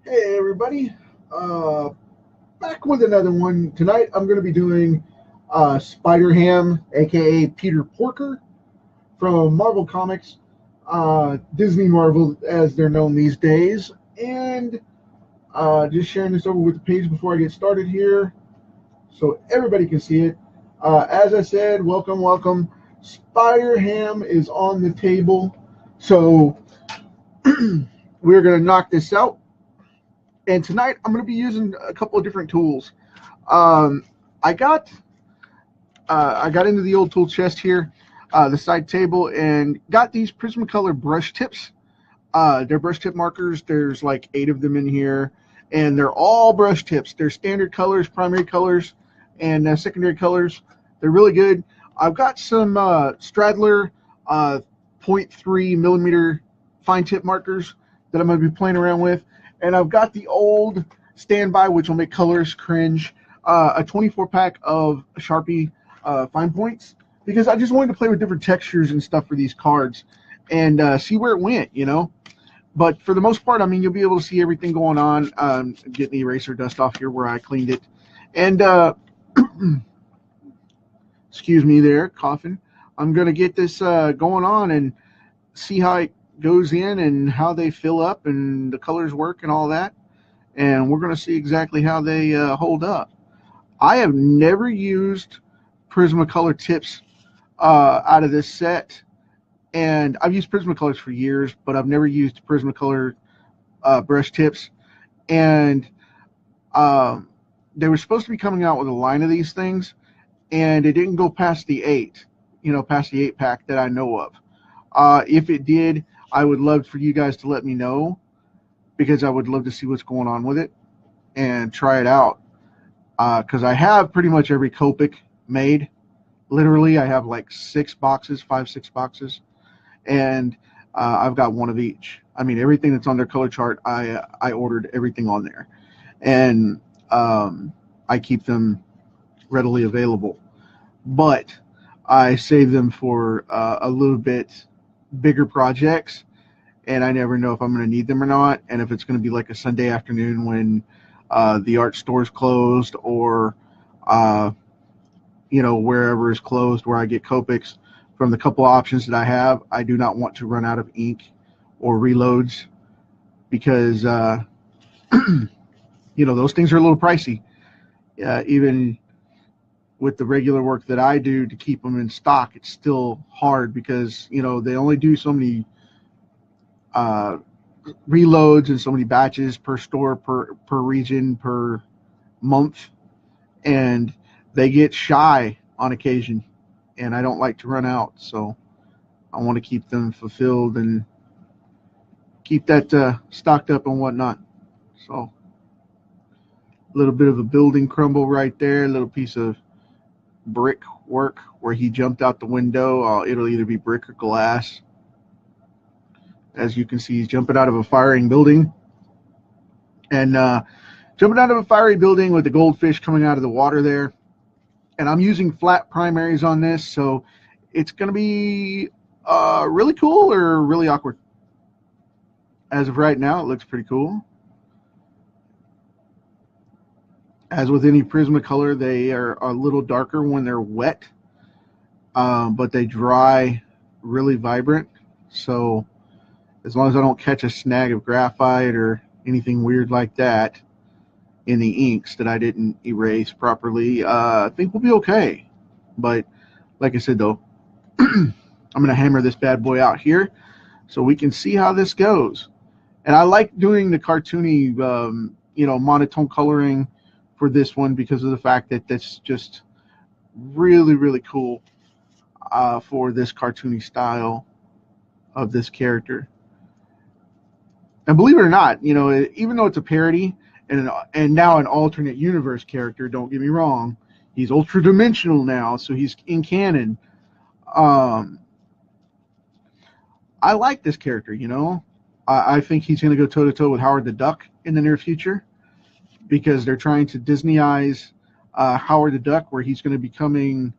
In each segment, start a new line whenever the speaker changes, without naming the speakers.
Hey everybody, uh, back with another one. Tonight I'm going to be doing Spider Ham, aka Peter Porker from Marvel Comics, Disney Marvel as they're known these days, and just sharing this over with the page before I get started here so everybody can see it. As I said, welcome, welcome. Spider Ham is on the table, so we're going to knock this out. And tonight I'm going to be using a couple of different tools. Um, I got I got into the old tool chest here, the side table, and got these Prismacolor brush tips. They're brush tip markers. There's like 8 of them in here, and they're all brush tips. They're standard colors, primary colors, and secondary colors. They're really good. I've got some Stradler 0.3 millimeter fine tip markers that I'm going to be playing around with, and I've got the old standby, which will make colors cringe, a 24 pack of Sharpie fine points, because I just wanted to play with different textures and stuff for these cards and see where it went, you know. But for the most part, I mean, you'll be able to see everything going on. Getting the eraser dust off here where I cleaned it. And excuse me there, coughing. I'm going to get this going on and see how it goes in and how they fill up and the colors work and all that. And we're going to see exactly how they hold up. I have never used Prismacolor tips out of this set. And I've used Prismacolors for years, but I've never used Prismacolor brush tips. And they were supposed to be coming out with a line of these things, and it didn't go past the 8, past the 8-pack that I know of. If it did, I would love for you guys to let me know, because I would love to see what's going on with it and try it out. Because I have pretty much every Copic made. Literally, I have like 6 boxes, 5-6 boxes. And I've got one of each. I mean, everything that's on their color chart, I ordered everything on there, and I keep them readily available. But I save them for a little bit bigger projects, and I never know if I'm going to need them or not, and if it's going to be like a Sunday afternoon when the art store's closed, or wherever is closed where I get Copics. From the couple options that I have, I do not want to run out of ink or reloads, because those things are a little pricey. Even with the regular work that I do to keep them in stock, it's still hard, because they only do so many reloads and so many batches per store, per region, per month, and they get shy on occasion. And I don't like to run out, so I want to keep them fulfilled and keep that stocked up and whatnot. So a little bit of a building crumble right there, a little piece of brick work where he jumped out the window. It'll either be brick or glass. As you can see, he's jumping out of a firing building. And jumping out of a fiery building with the goldfish coming out of the water there. And I'm using flat primaries on this, so it's going to be really cool or really awkward. As of right now, it looks pretty cool. As with any Prismacolor, they are a little darker when they're wet, but they dry really vibrant. So as long as I don't catch a snag of graphite or anything weird like that in the inks that I didn't erase properly, I think we'll be okay. But like I said, though, I'm going to hammer this bad boy out here so we can see how this goes. And I like doing the cartoony, monotone coloring for this one, because of the fact that that's just really, really cool for this cartoony style of this character. And believe it or not, even though it's a parody, and now an alternate universe character, don't get me wrong, he's ultra dimensional now, so he's in canon. I like this character, I think he's going to go toe to toe with Howard the Duck in the near future, because they're trying to Disneyize Howard the Duck, where he's going to be becoming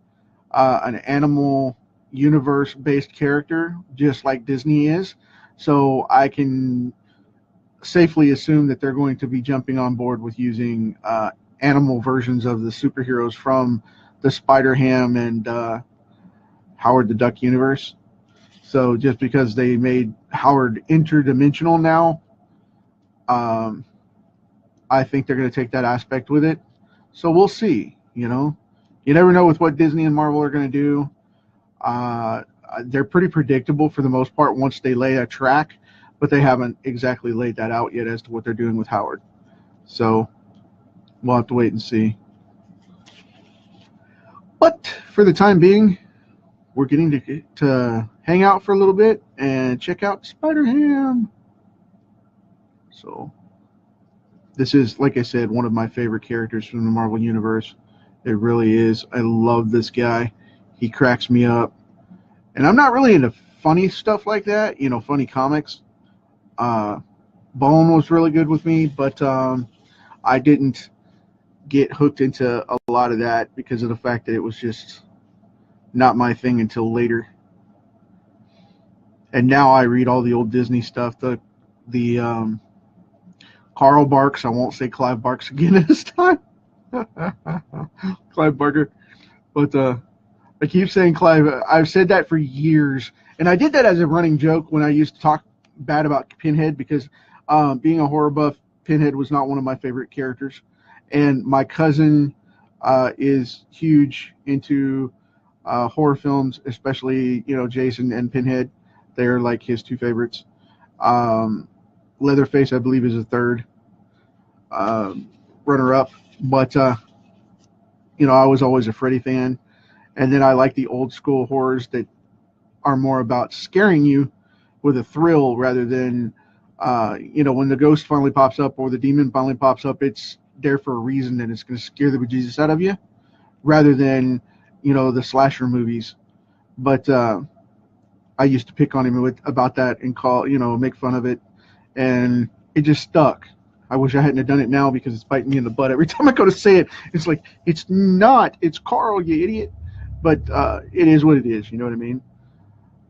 an animal universe based character, just like Disney is. So I can safely assume that they're going to be jumping on board with using animal versions of the superheroes from the Spider-Ham and Howard the Duck universe. So just because they made Howard interdimensional now, I think they're going to take that aspect with it. So we'll see. You never know with what Disney and Marvel are going to do. They're pretty predictable for the most part once they lay a track, but they haven't exactly laid that out yet as to what they're doing with Howard. So we'll have to wait and see. But for the time being, we're getting to hang out for a little bit and check out Spider-Ham. So this is, like I said, one of my favorite characters from the Marvel Universe. It really is. I love this guy. He cracks me up. And I'm not really into funny stuff like that, funny comics. Bone was really good with me, but I didn't get hooked into a lot of that because of the fact that it was just not my thing until later. And now I read all the old Disney stuff, the Carl Barks. I won't say Clive Barks again this time. Clive Barker. But I keep saying Clive. I've said that for years. And I did that as a running joke when I used to talk bad about Pinhead because being a horror buff, Pinhead was not one of my favorite characters. And my cousin is huge into horror films, especially, Jason and Pinhead. They're like his two favorites. Leatherface, I believe, is a third runner-up. But, I was always a Freddy fan. And then I like the old school horrors that are more about scaring you with a thrill rather than, when the ghost finally pops up or the demon finally pops up, it's there for a reason and it's going to scare the bejesus out of you rather than, the slasher movies. But I used to pick on him about that and make fun of it. And it just stuck. I wish I hadn't have done it now because it's biting me in the butt. Every time I go to say it, it's like, it's not. It's Carl, you idiot. But it is what it is. You know what I mean?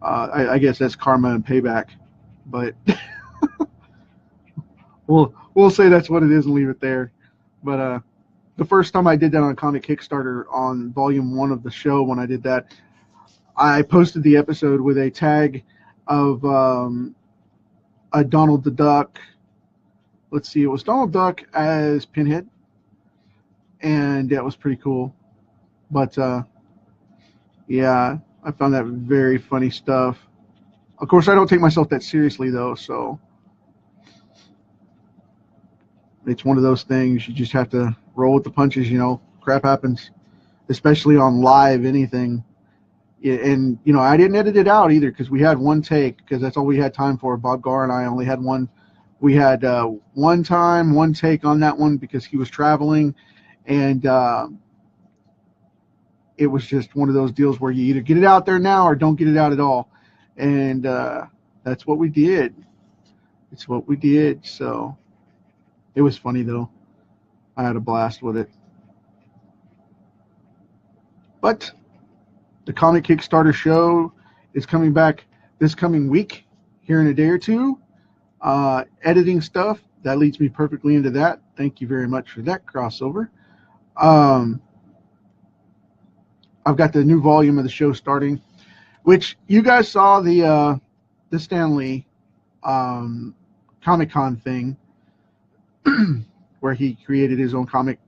I guess that's karma and payback. But we'll say that's what it is and leave it there. But the first time I did that on a comic Kickstarter on volume 1 of the show, when I did that, I posted the episode with a tag of a Donald the Duck. Let's see, it was Donald Duck as Pinhead. And that was pretty cool. But, yeah, I found that very funny stuff. Of course, I don't take myself that seriously, though, so it's one of those things. You just have to roll with the punches, Crap happens, especially on live anything. And, I didn't edit it out either because we had one take because that's all we had time for. Bob Garr and I only had one. We had one take on that one because he was traveling. And it was just one of those deals where you either get it out there now or don't get it out at all. And that's what we did. It's what we did. So it was funny, though. I had a blast with it. But the comic Kickstarter show is coming back this coming week, here in a day or two. Editing stuff, that leads me perfectly into that. Thank you very much for that crossover. I've got the new volume of the show starting, which you guys saw the Stan Lee Comic-Con thing where he created his own Comic-Con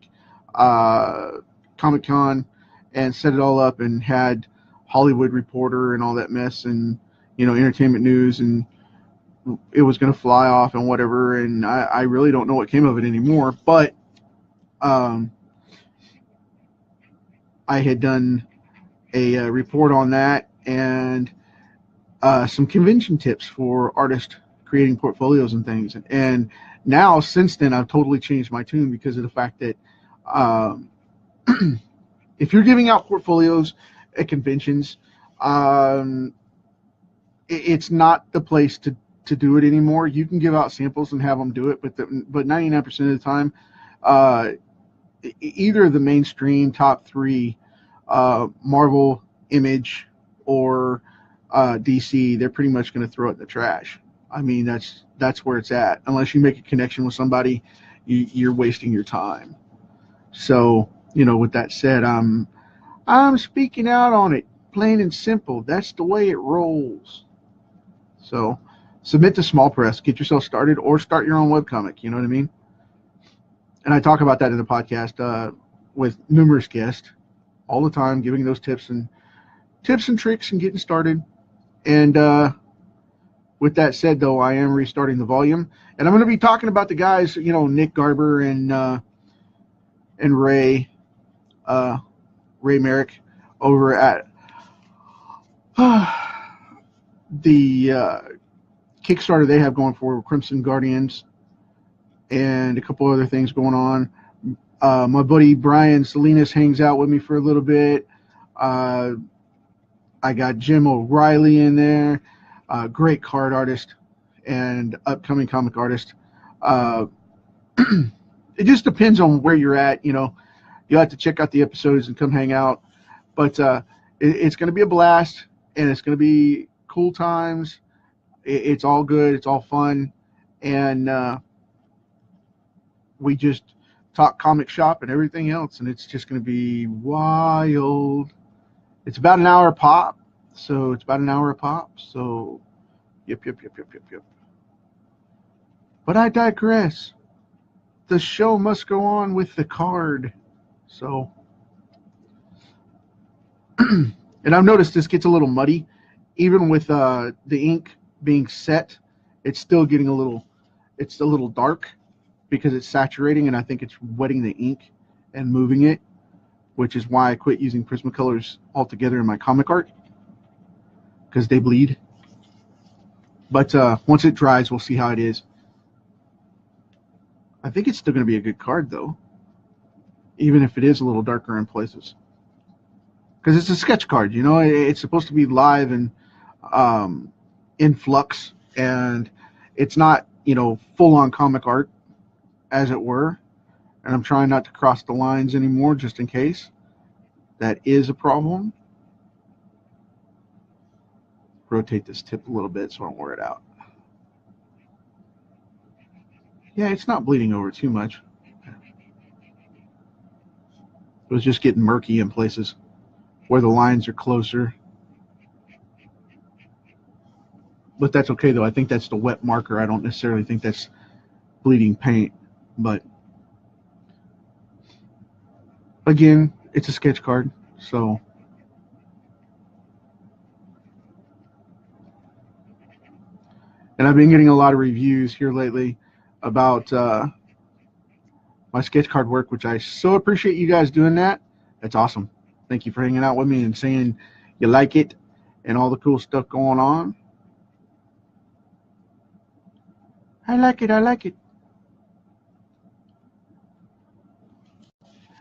and set it all up and had Hollywood Reporter and all that mess and, Entertainment News, and it was going to fly off and whatever, and I really don't know what came of it anymore, but I had done a report on that and some convention tips for artists creating portfolios and things. And now, since then, I've totally changed my tune because of the fact that if you're giving out portfolios at conventions, it's not the place to do it anymore. You can give out samples and have them do it, but 99% of the time, either the mainstream top 3, Marvel, Image, or DC, they're pretty much going to throw it in the trash. I mean, that's that's where it's at. Unless you make a connection with somebody, you're wasting your time. So, with that said, I'm speaking out on it, plain and simple. That's the way it rolls. So, submit to small press, get yourself started, or start your own webcomic. You know what I mean? And I talk about that in the podcast with numerous guests all the time, giving those tips and tricks and getting started. And with that said, though, I am restarting the volume, and I'm going to be talking about the guys, Nick Garber and Ray Merrick over at the Kickstarter they have going for Crimson Guardians, and a couple other things going on. My buddy Brian Salinas hangs out with me for a little bit. I got Jim O'Reilly in there, great card artist and upcoming comic artist. It just depends on where you're at. You'll have to check out the episodes and come hang out. But it's going to be a blast, and it's going to be cool times. It's all good. It's all fun. And we just talk comic shop and everything else, and it's just going to be wild. It's about an hour a pop. So, yep. But I digress. The show must go on with the card. So, and I've noticed this gets a little muddy. Even with the ink being set, it's still getting a little dark because it's saturating, and I think it's wetting the ink and moving it, which is why I quit using Prismacolors altogether in my comic art, because they bleed. But once it dries, we'll see how it is. I think it's still going to be a good card, though, even if it is a little darker in places. Because it's a sketch card, it's supposed to be live and in flux, and it's not, full-on comic art, as it were. And I'm trying not to cross the lines anymore, just in case that is a problem. Rotate this tip a little bit so I don't wear it out. Yeah, it's not bleeding over too much. It was just getting murky in places where the lines are closer. But that's okay, though. I think that's the wet marker. I don't necessarily think that's bleeding paint. But again, it's a sketch card, so and I've been getting a lot of reviews here lately about my sketch card work, which I so appreciate you guys doing that. That's awesome. Thank you for hanging out with me and saying you like it and all the cool stuff going on. I like it.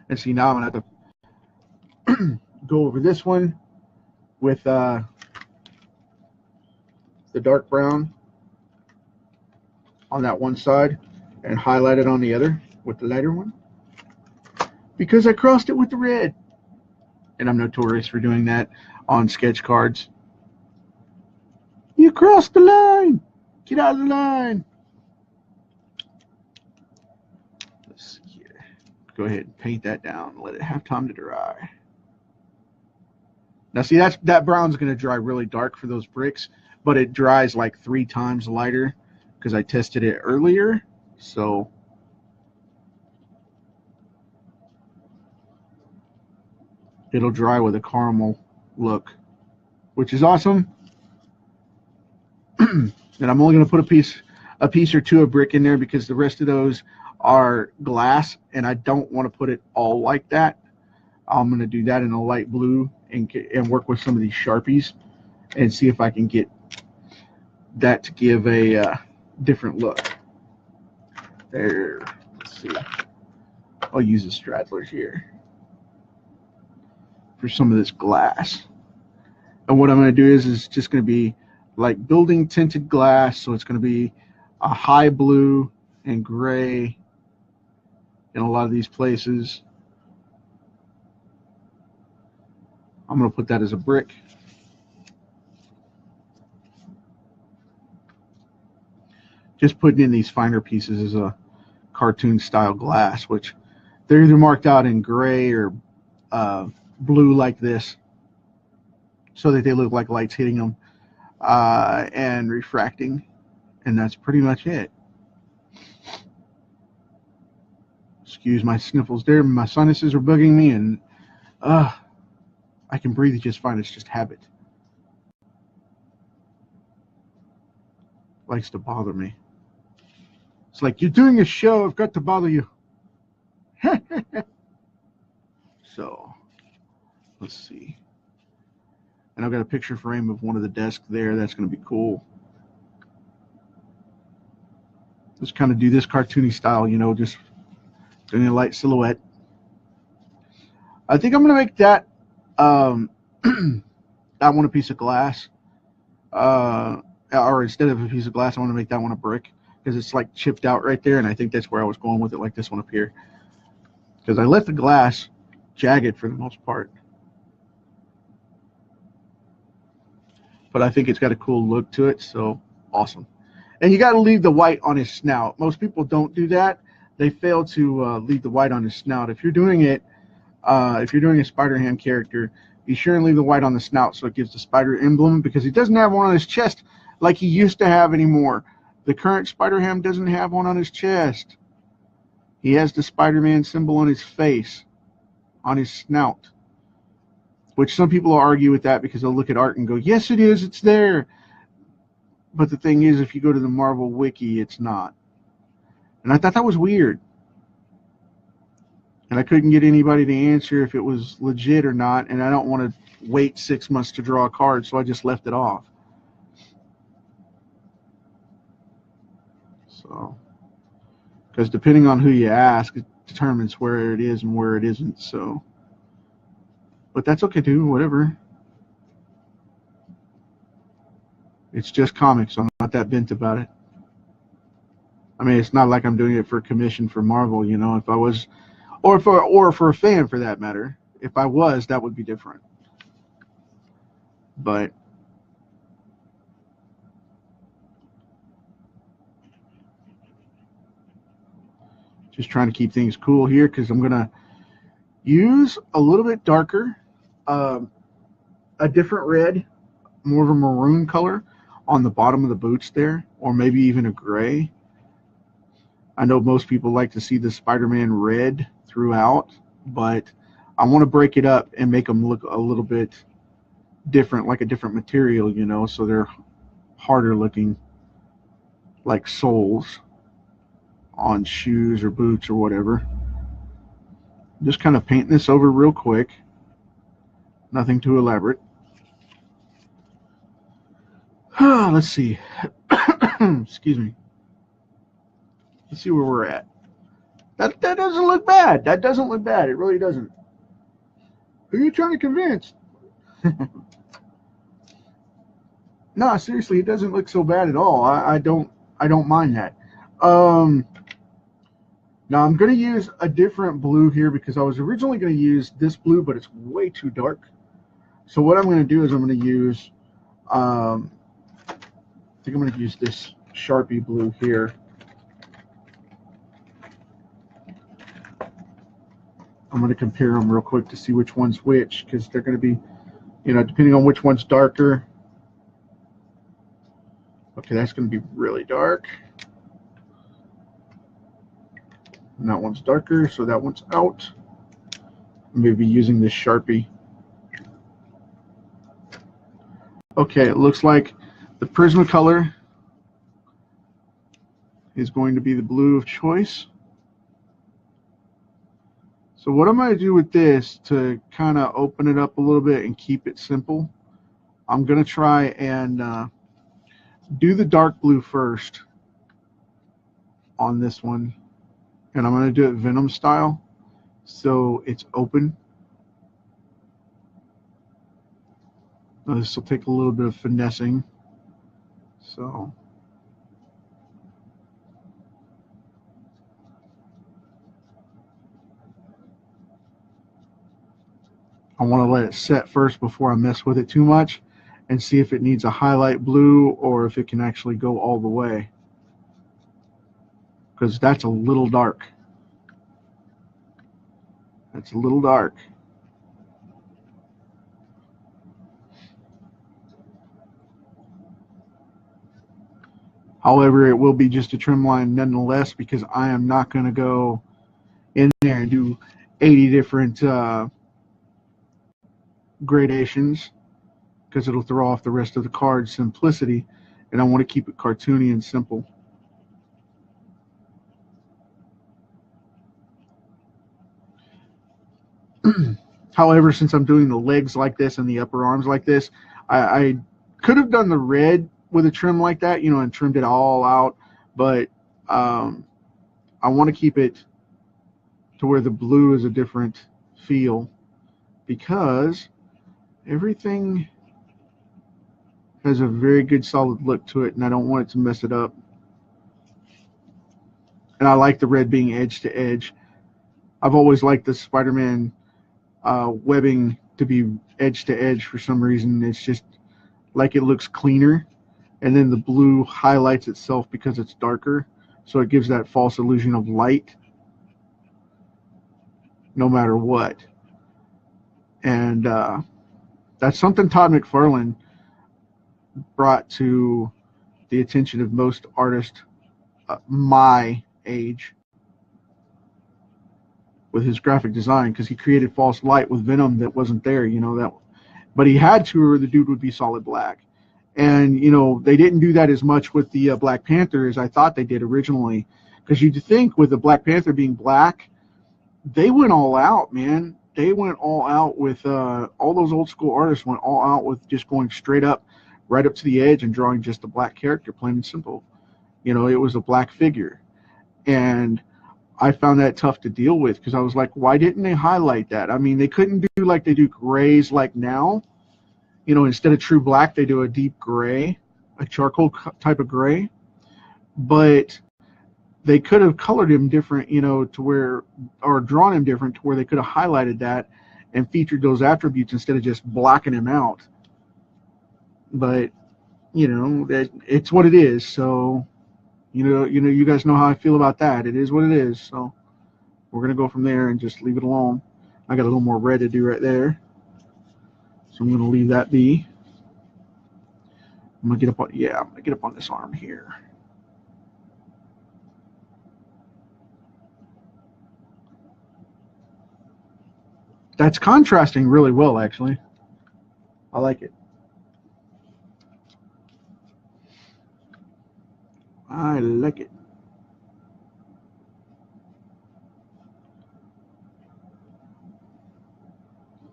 And see, now I'm going to have to go over this one with the dark brown on that one side and highlight it on the other with the lighter one, because I crossed it with the red. And I'm notorious for doing that on sketch cards. You crossed the line. Get out of the line. Let's see here. Go ahead and paint that down. Let it have time to dry. Now see, that brown's going to dry really dark for those bricks, but it dries like 3 times lighter because I tested it earlier. So it'll dry with a caramel look, which is awesome. And I'm only going to put a piece or two of brick in there because the rest of those are glass, and I don't want to put it all like that. I'm going to do that in a light blue and work with some of these Sharpies and see if I can get that to give a different look. There. Let's see. I'll use the straddlers here for some of this glass. And what I'm going to do is just going to be like building tinted glass, so it's going to be a high blue and gray in a lot of these places. I'm going to put that as a brick. just putting in these finer pieces is a cartoon style glass, which they're either marked out in gray or blue like this, so that they look like light's hitting them and refracting, and that's pretty much it. Excuse my sniffles there. My sinuses are bugging me, and I can breathe just fine. It's just habit. Likes to bother me. It's like, you're doing a show, I've got to bother you. So, let's see. And I've got a picture frame of one of the desks there. That's going to be cool. Just kind of do this cartoony style, you know, just doing a light silhouette. I think I'm going to make that that one a piece of glass. Or instead of a piece of glass, I want to make that one a brick, because it's like chipped out right there, and I think that's where I was going with it, like this one up here. Because I left the glass jagged for the most part. But I think it's got a cool look to it, so awesome. And you got to leave the white on his snout. Most people don't do that. They fail to leave the white on his snout. If you're doing it, if you're doing a Spider-Ham character, be sure and leave the white on the snout so it gives the spider emblem, because he doesn't have one on his chest like he used to have anymore. The current Spider-Ham doesn't have one on his chest. He has the Spider-Man symbol on his face, on his snout. Which some people will argue with that, because they'll look at art and go, yes, it is, it's there. But the thing is, if you go to the Marvel Wiki, it's not. And I thought that was weird. And I couldn't get anybody to answer if it was legit or not, and I don't want to wait 6 months to draw a card, so I just left it off. So, because depending on who you ask, it determines where it is and where it isn't, so. But that's okay too, whatever. It's just comics, so I'm not that bent about it. I mean, it's not like I'm doing it for commission for Marvel, you know. If I was, or for a fan for that matter. If I was, that would be different. But just trying to keep things cool here, because I'm gonna use a little bit darker, a different red, more of a maroon color on the bottom of the boots there, or maybe even a gray. I know most people like to see the Spider-Man red throughout, but I want to break it up and make them look a little bit different, like a different material, you know, so they're harder looking, like soles on shoes or boots or whatever. Just kind of painting this over real quick. Nothing too elaborate. Let's see. Excuse me. Let's see where we're at. That doesn't look bad. That doesn't look bad. It really doesn't. Who are you trying to convince? No, seriously, it doesn't look so bad at all. I don't mind that. Now I'm going to use a different blue here, because I was originally going to use this blue, but it's way too dark. So what I'm going to do is I'm going to use, I think I'm going to use this Sharpie blue here. I'm going to compare them real quick to see which one's which, because they're going to be, you know, depending on which one's darker. Okay, that's going to be really dark. And that one's darker, so that one's out. I'm going to be using this Sharpie. Okay, it looks like the Prismacolor is going to be the blue of choice. So what I'm going to do with this, to kind of open it up a little bit and keep it simple, I'm going to try and do the dark blue first on this one. And I'm going to do it Venom style, so it's open. Now this will take a little bit of finessing. So I want to let it set first before I mess with it too much, and see if it needs a highlight blue or if it can actually go all the way. because that's a little dark. That's a little dark. However, it will be just a trim line nonetheless, because I am not going to go in there and do 80 different gradations, because it'll throw off the rest of the card's simplicity, and I want to keep it cartoony and simple. However, since I'm doing the legs like this and the upper arms like this, I could have done the red with a trim like that, you know, and trimmed it all out, but I want to keep it to where the blue is a different feel, because everything has a very good solid look to it, and I don't want it to mess it up. And I like the red being edge to edge. I've always liked the Spider-Man webbing to be edge to edge for some reason. It's just like it looks cleaner, and then the blue highlights itself because it's darker, so it gives that false illusion of light no matter what. And that's something Todd McFarlane brought to the attention of most artists my age with his graphic design, because he created false light with Venom that wasn't there, you know, that, but he had to, or the dude would be solid black. And you know, they didn't do that as much with the Black Panther as I thought they did originally, because you'd think with the Black Panther being black, they went all out, man. They went all out with all those old school artists went all out with just going straight up, right up to the edge, and drawing just a black character, plain and simple. You know, it was a black figure. And I found that tough to deal with, because I was like, why didn't they highlight that? I mean, they couldn't do like they do grays like now. You know, instead of true black, they do a deep gray, a charcoal type of gray. But they could have colored him different, you know, to where, or drawn him different to where they could have highlighted that and featured those attributes instead of just blacking him out. But, you know, it's what it is. So, you guys know how I feel about that. It is what it is. So we're going to go from there and just leave it alone. I got a little more red to do right there, so I'm going to leave that be. I'm going to get up on, I'm going to get up on this arm here. That's contrasting really well, actually. I like it. I like it.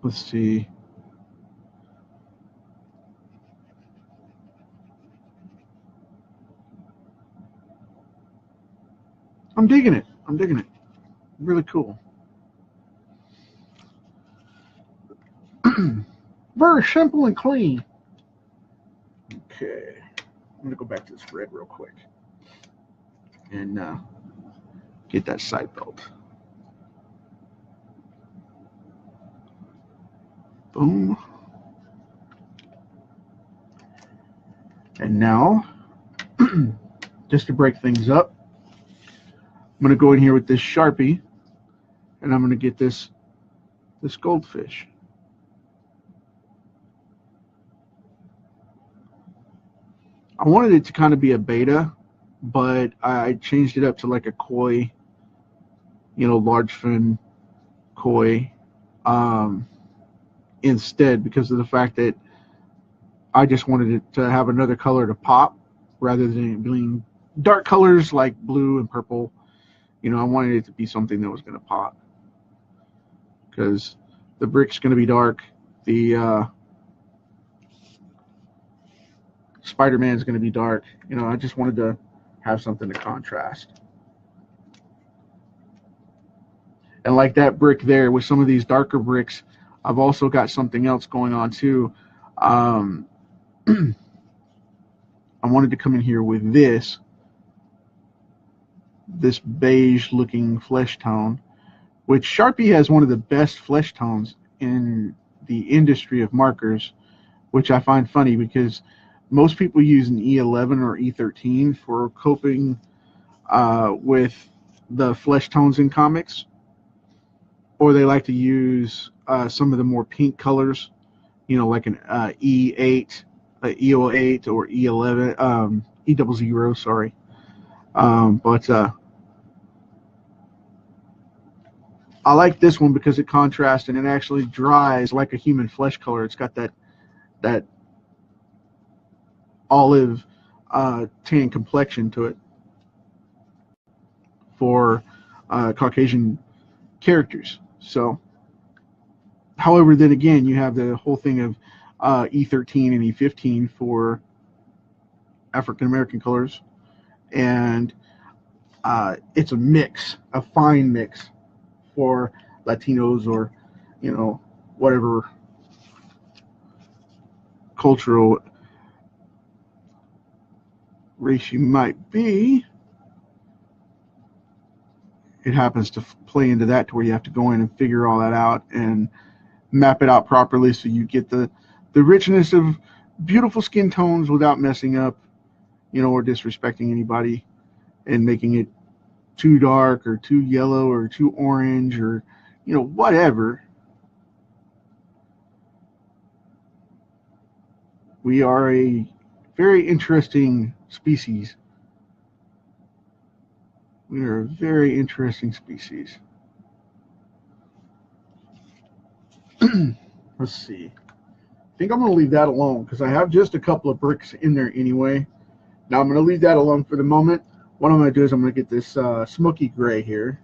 Let's see. I'm digging it. I'm digging it. Really cool. Very simple and clean. Okay. I'm going to go back to this red real quick and get that side belt. Boom. And now, just to break things up, I'm going to go in here with this Sharpie, and I'm going to get this goldfish. I wanted it to kind of be a beta, but I changed it up to like a koi, you know, large fin koi, instead, because of the fact that I just wanted it to have another color to pop rather than it being dark colors like blue and purple. You know, I wanted it to be something that was going to pop, because the brick's going to be dark, the Spider-Man's going to be dark. You know, I just wanted to have something to contrast. And like that brick there, with some of these darker bricks, I've also got something else going on too. I wanted to come in here with this beige looking flesh tone, which Sharpie has one of the best flesh tones in the industry of markers, which I find funny, because most people use an E11 or E13 for coping with the flesh tones in comics, or they like to use some of the more pink colors, like an E8, EO8, or E11, E00, sorry. But I like this one because it contrasts and it actually dries like a human flesh color. It's got that olive tan complexion to it for Caucasian characters. So, however, then again, you have the whole thing of E13 and E15 for African American colors, and it's a mix, a fine mix for Latinos, or whatever cultural race you might be. It happens to play into that, to where you have to go in and figure all that out and map it out properly, so you get the richness of beautiful skin tones without messing up, or disrespecting anybody and making it too dark or too yellow or too orange, or whatever. We are a very interesting species. We are a very interesting species. Let's see. I think I'm going to leave that alone because I have just a couple of bricks in there anyway. Now I'm going to leave that alone for the moment. What I'm going to do is I'm going to get this smoky gray here.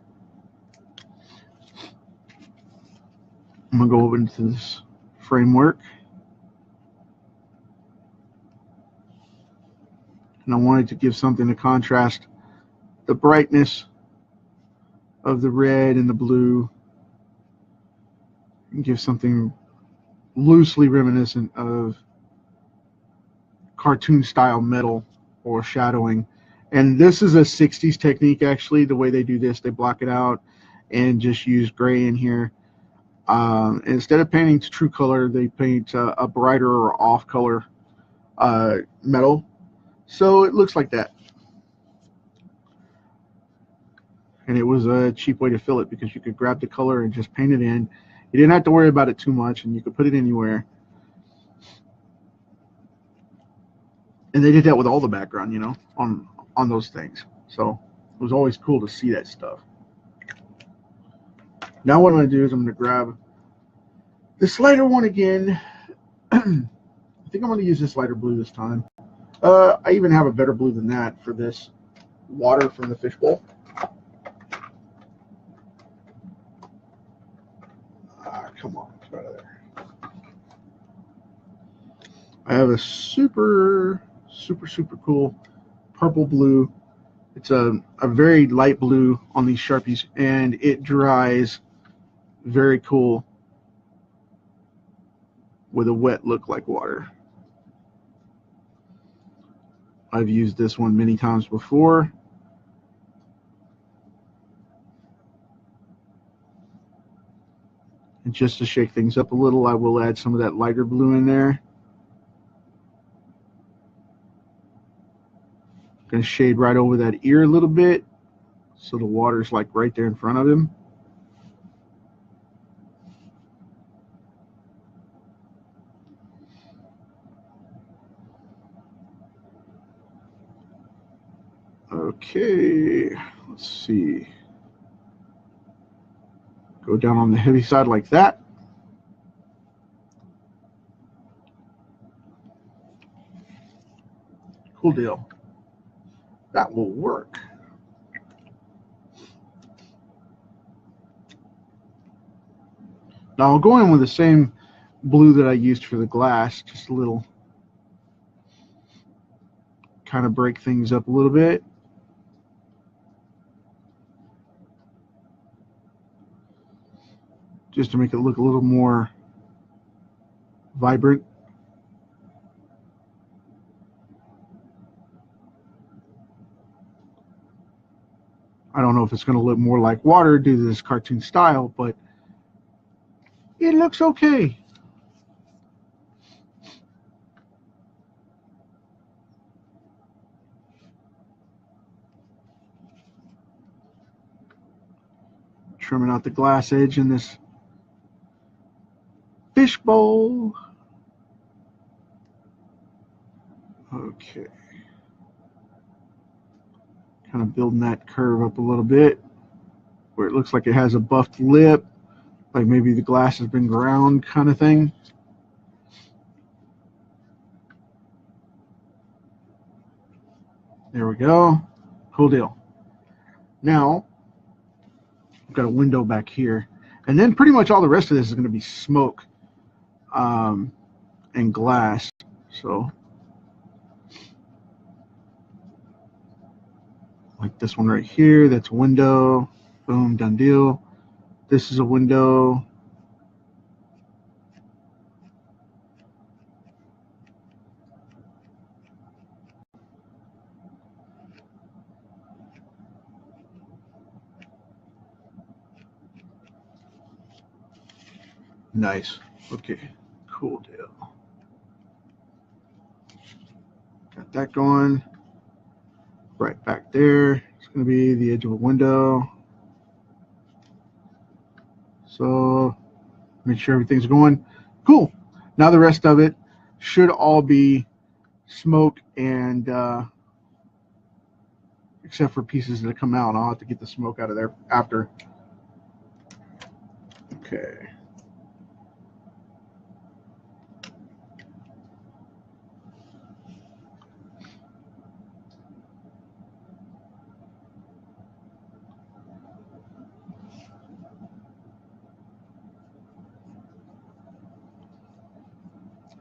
I'm going to go over into this framework. And I wanted to give something to contrast the brightness of the red and the blue, and give something loosely reminiscent of cartoon style metal or shadowing. And this is a 60s technique, actually. The way they do this, they block it out and just use gray in here. Instead of painting to true color, they paint a brighter or off color metal, so it looks like that. And it was a cheap way to fill it, because you could grab the color and just paint it in. You didn't have to worry about it too much, and you could put it anywhere. And they did that with all the background, on those things. So it was always cool to see that stuff. Now what I'm going to do is I'm going to grab this lighter one again. I think I'm going to use this lighter blue this time. I even have a better blue than that for this water from the fishbowl. Come on, get out of there. I have a super cool purple blue. It's a very light blue on these Sharpies, and it dries very cool with a wet look like water. I've used this one many times before. And just to shake things up a little, I will add some of that lighter blue in there. Going to shade right over that ear a little bit, so the water's like right there in front of him. Okay, let's see. Go down on the heavy side like that. Cool deal. That will work. Now I'll go in with the same blue that I used for the glass, just a little, kind of break things up a little bit. Just to make it look a little more vibrant. I don't know if it's going to look more like water due to this cartoon style, but it looks okay. trimming out the glass edge in this fish bowl. Okay. Kind of building that curve up a little bit where it looks like it has a buffed lip, like maybe the glass has been ground kind of thing. There we go. Cool deal. Now, I've got a window back here. And then pretty much all the rest of this is going to be smoke and glass. So, like this one right here, that's a window. Boom, done deal. This is a window. Nice. Okay, cool deal. Got that going. Right back there, it's going to be the edge of a window. So make sure everything's going. Cool. Now the rest of it should all be smoke and except for pieces that come out. I'll have to get the smoke out of there after. Okay.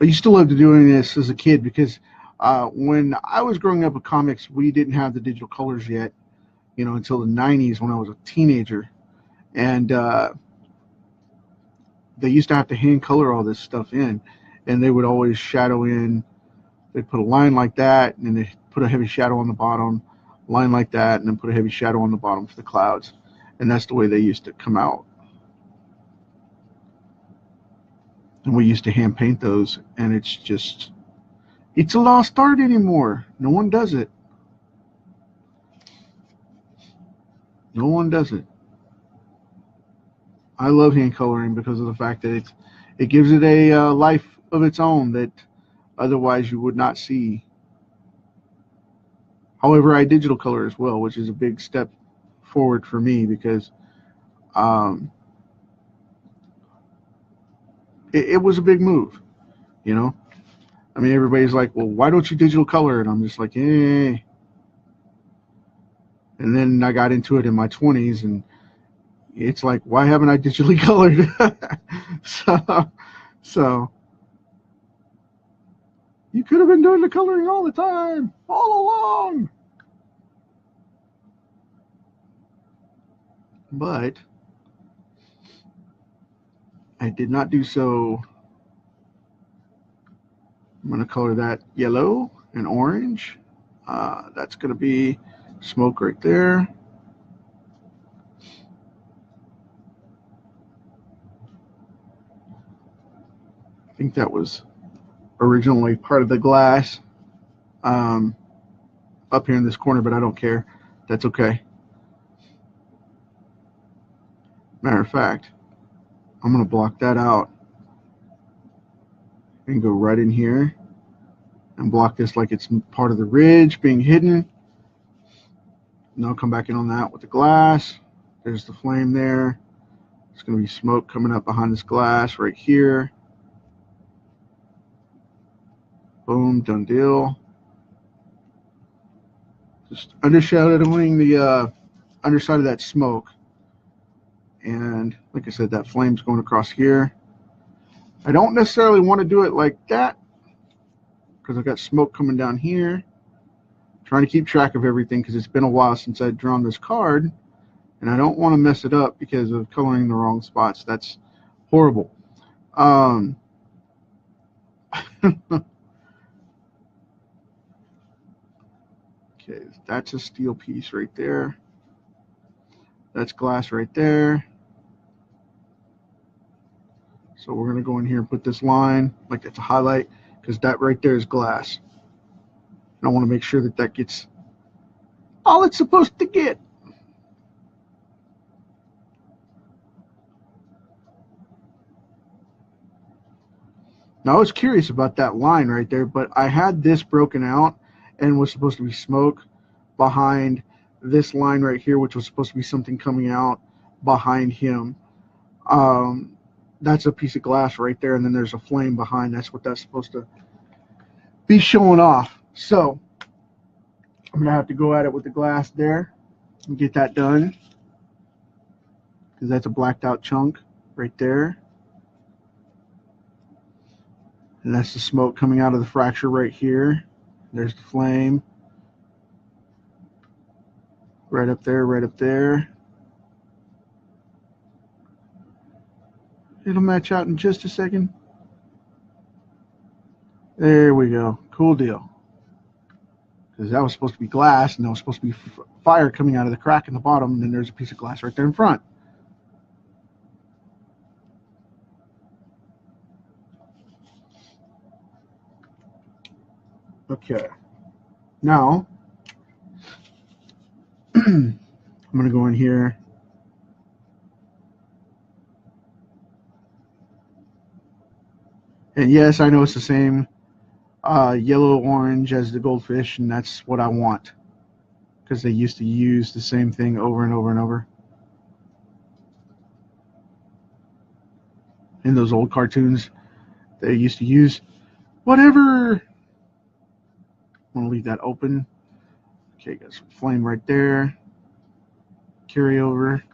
I used to love doing this as a kid because when I was growing up with comics, we didn't have the digital colors yet, you know, until the 90s when I was a teenager. And they used to have to hand color all this stuff in, and they would always shadow in. They'd put a line like that, and then they put a heavy shadow on the bottom, line like that, and then put a heavy shadow on the bottom for the clouds. And that's the way they used to come out. And we used to hand paint those, and it's a lost art anymore. No one does it. No one does it. I love hand coloring because of the fact that it gives it a life of its own that otherwise you would not see. However, I digital color as well, which is a big step forward for me because it was a big move, you know. I mean, everybody's like, well, why don't you digital color? And I'm just like, eh. And then I got into it in my 20s, and it's like, why haven't I digitally colored? So you could have been doing the coloring all the time, all along. But I did not do so. I'm going to color that yellow and orange. That's going to be smoke right there. I think that was originally part of the glass up here in this corner, but I don't care. That's okay. Matter of fact, I'm going to block that out and go right in here and block this like it's part of the ridge being hidden. And I'll come back in on that with the glass. There's the flame there. It's going to be smoke coming up behind this glass right here. Boom, done deal. Just undershadowing the underside of that smoke. And like I said, that flame's going across here. I don't necessarily want to do it like that because I've got smoke coming down here. I'm trying to keep track of everything because it's been a while since I've drawn this card, and I don't want to mess it up because of coloring the wrong spots. That's horrible. Okay, that's a steel piece right there. That's glass right there. So we're going to go in here and put this line like it's a highlight because that right there is glass. And I want to make sure that that gets all it's supposed to get. Now I was curious about that line right there, but I had this broken out and was supposed to be smoke behind this line right here, which was supposed to be something coming out behind him. Um, that's a piece of glass right there, and then there's a flame behind. That's what that's supposed to be showing off. So I'm gonna have to go at it with the glass there and get that done, because that's a blacked out chunk right there. And that's the smoke coming out of the fracture right here. There's the flame. Right up there, right up there. It'll match out in just a second. There we go. Cool deal. Because that was supposed to be glass, and there was supposed to be fire coming out of the crack in the bottom, and then there's a piece of glass right there in front. Okay. Now, I'm going to go in here. And yes, I know it's the same yellow-orange as the goldfish, and that's what I want, because they used to use the same thing over and over and over in those old cartoons. They used to use whatever. I'm going to leave that open. Okay, got some flame right there. Carry over.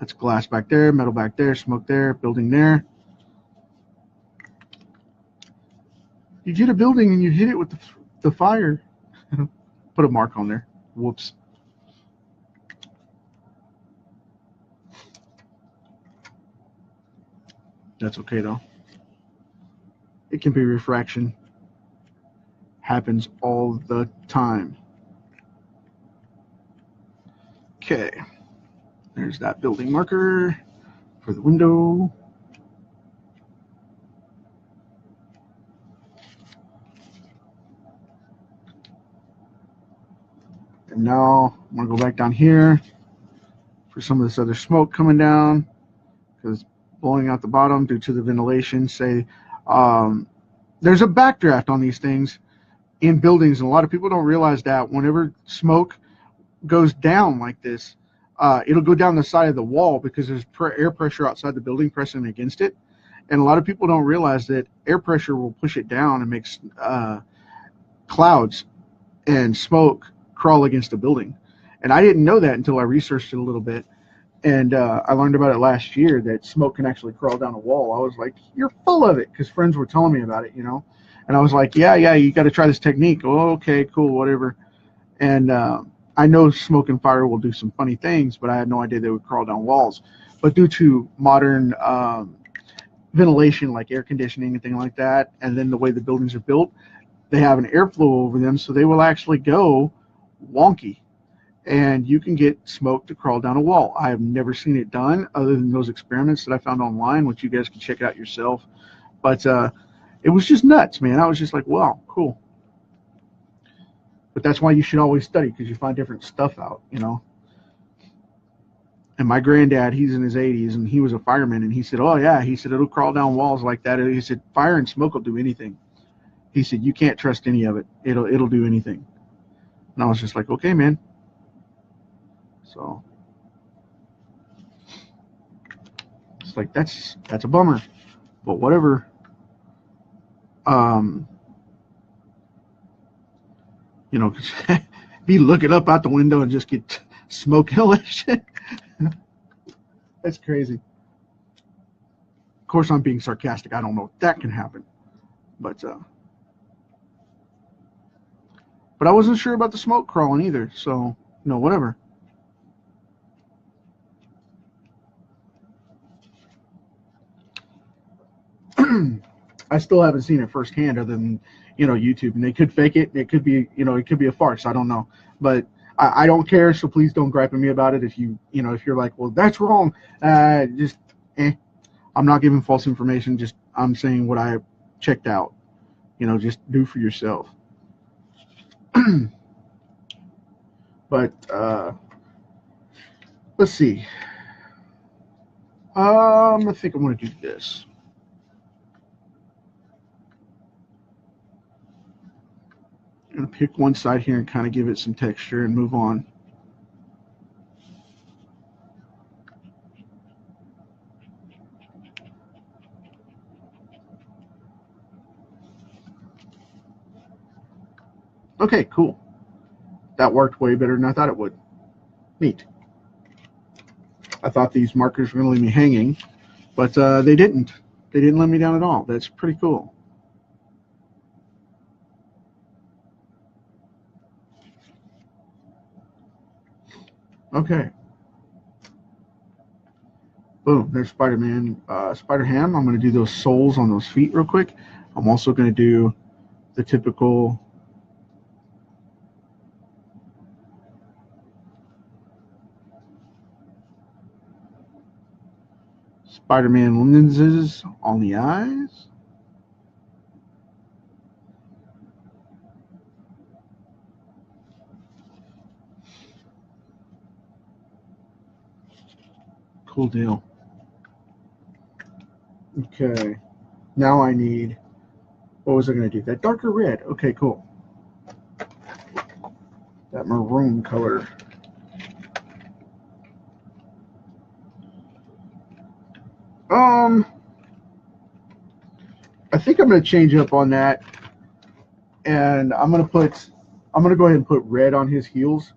That's glass back there, metal back there, smoke there, building there. You get a building and you hit it with the fire. Put a mark on there. Whoops. That's okay though. It can be refraction. Happens all the time. Okay. There's that building marker for the window. And now I'm going to go back down here for some of this other smoke coming down, because it's blowing out the bottom due to the ventilation. Say there's a backdraft on these things in buildings, and a lot of people don't realize that whenever smoke goes down like this, it'll go down the side of the wall because there's air pressure outside the building pressing against it. And a lot of people don't realize that air pressure will push it down and makes clouds and smoke crawl against the building. And I didn't know that until I researched it a little bit. And I learned about it last year, that smoke can actually crawl down a wall. I was like, you're full of it, because friends were telling me about it, you know. And I was like, yeah, you got to try this technique. Oh, okay, cool, whatever. And I know smoke and fire will do some funny things, but I had no idea they would crawl down walls. But due to modern ventilation, like air conditioning and things like that, and then the way the buildings are built, they have an airflow over them, so they will actually go wonky, and you can get smoke to crawl down a wall. I have never seen it done other than those experiments that I found online, which you guys can check out yourself. But it was just nuts, man. I was just like, wow, cool. But that's why you should always study, because you find different stuff out, you know. And my granddad, he's in his 80s, and he was a fireman, and he said, oh yeah, he said, it'll crawl down walls like that. And he said, fire and smoke will do anything. He said, you can't trust any of it. It'll do anything. And I was just like, okay, man. So it's like, that's a bummer, but whatever. You know, be looking up out the window and just get smoke inhalation. That's crazy. Of course, I'm being sarcastic. I don't know if that can happen, but I wasn't sure about the smoke crawling either. So, you know, whatever. I still haven't seen it firsthand, other than, you know, YouTube, and they could fake it. It could be, you know, it could be a farce. I don't know, but I don't care. So please don't gripe at me about it. If you know, if you're like, well, that's wrong, just, I'm not giving false information. Just, I'm saying what I checked out. You know, just do for yourself. But let's see. I think I'm going to do this. I'm going to pick one side here and kind of give it some texture and move on. Okay, cool. That worked way better than I thought it would. Neat. I thought these markers were going to leave me hanging, but they didn't. They didn't let me down at all. That's pretty cool. Okay. Boom, there's Spider-Man. Spider-Ham, I'm going to do those soles on those feet real quick. I'm also going to do the typical Spider-Man lenses on the eyes. Cool deal. Okay, now I need, what was I going to do? That darker red. Okay, cool. That maroon color. I think I'm going to change up on that, and I'm going to go ahead and put red on his heels,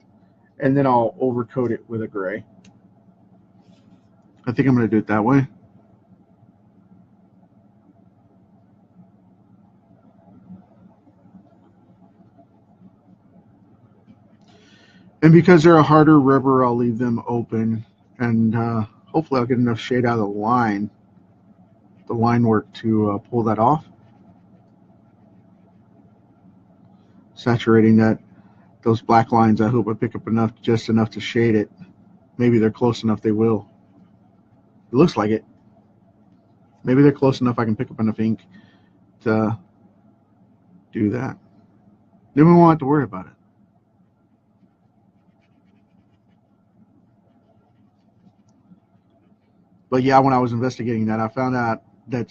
and then I'll overcoat it with a gray. I think I'm going to do it that way. And because they're a harder rubber, I'll leave them open, and hopefully I'll get enough shade out of the line work to pull that off. Saturating those black lines, I hope I pick up just enough to shade it. Maybe they're close enough they will. It looks like it. Maybe they're close enough I can pick up enough ink to do that. Then we won't have to worry about it. But yeah, when I was investigating that, I found out that,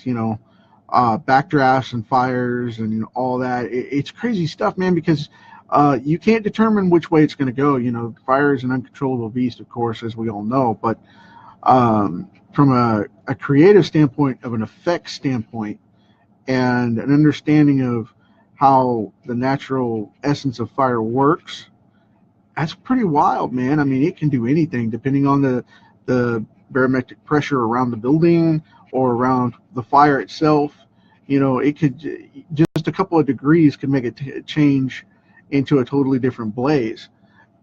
backdrafts and fires and all that, it's crazy stuff, man, because you can't determine which way it's going to go. Fire is an uncontrollable beast, of course, as we all know. But from a creative standpoint, of an effects standpoint, and an understanding of how the natural essence of fire works, that's pretty wild, man. I mean, it can do anything depending on the barometric pressure around the building or around the fire itself. It could, just a couple of degrees could make it change into a totally different blaze.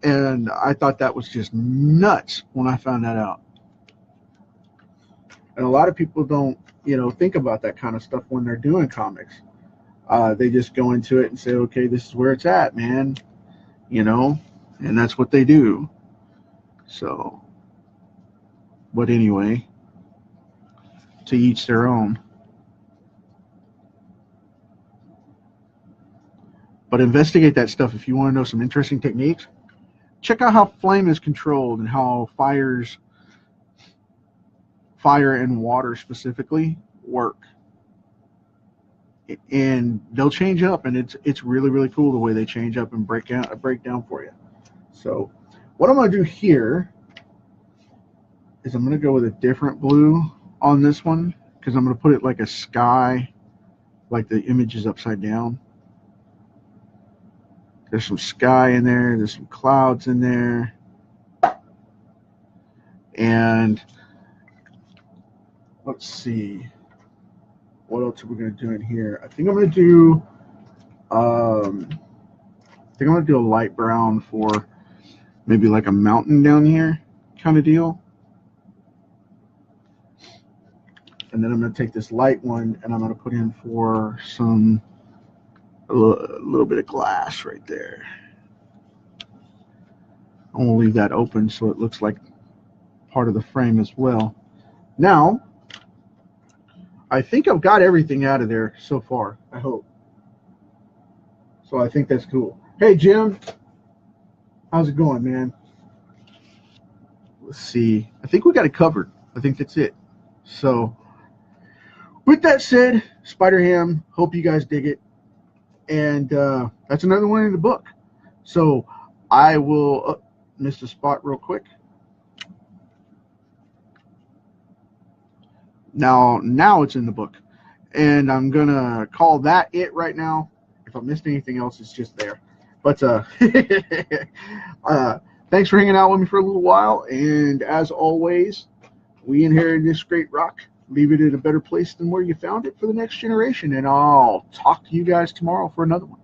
And I thought that was just nuts when I found that out. And a lot of people don't, think about that kind of stuff when they're doing comics. They just go into it and say, okay, this is where it's at, man. And that's what they do. So, but anyway, to each their own. But investigate that stuff if you want to know some interesting techniques. Check out how flame is controlled and how fire and water specifically work. And they'll change up, and it's really, really cool the way they change up and break down for you. So what I'm going to do here is I'm going to go with a different blue on this one, because I'm going to put it like a sky, like the image is upside down. There's some sky in there, there's some clouds in there, and let's see, what else are we going to do in here? I think I'm going to do a light brown for maybe like a mountain down here kind of deal. And then I'm going to take this light one and I'm going to put in for a little bit of glass right there. I'm going to leave that open so it looks like part of the frame as well. Now, I think I've got everything out of there so far, I hope. So I think that's cool. Hey, Jim. How's it going, man? Let's see. I think we got it covered. I think that's it. So, with that said, Spider Ham, hope you guys dig it. And that's another one in the book. So, I will miss the spot real quick. Now it's in the book. And I'm going to call that it right now. If I missed anything else, it's just there. But thanks for hanging out with me for a little while. And as always, we inherited this great rock. Leave it in a better place than where you found it for the next generation. And I'll talk to you guys tomorrow for another one.